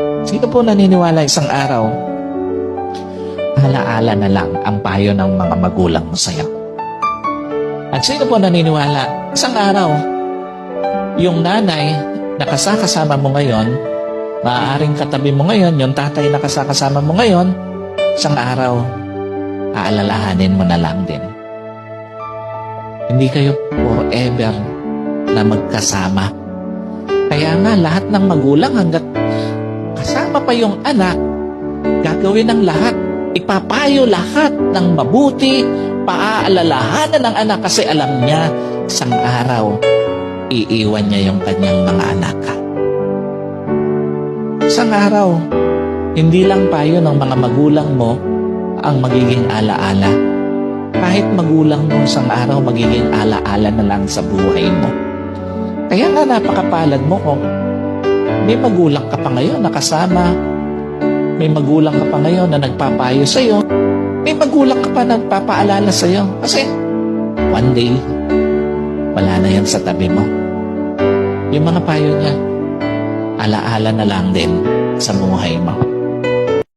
Sino po naniniwala isang araw, alaala na lang ang payo ng mga magulang mo sa'yo? At sino po naniniwala, isang araw, yung nanay na kasama mo ngayon, maaaring katabi mo ngayon, yung tatay na kasama mo ngayon, isang araw, aalalahanin mo na lang din. Hindi kayo forever na magkasama. Kaya nga, lahat ng magulang hanggat kasama pa yung anak, gagawin ng lahat. Ipapayo lahat ng mabuti, paaalalahanan ng anak kasi alam niya, isang araw, iiwan niya yung kanyang mga anak. Isang araw, hindi lang payo ng mga magulang mo ang magiging alaala. Kahit magulang mo isang araw, magiging alaala na lang sa buhay mo. Kaya nga napakapalad mo kung may magulang ka pa ngayon na kasama, may magulang ka pa ngayon na nagpapayo sa'yo, may magulang ka pa na nagpapaalala sa'yo. Kasi one day, wala na yan sa tabi mo. Yung mga payo niya, alaala na lang din sa buhay mo.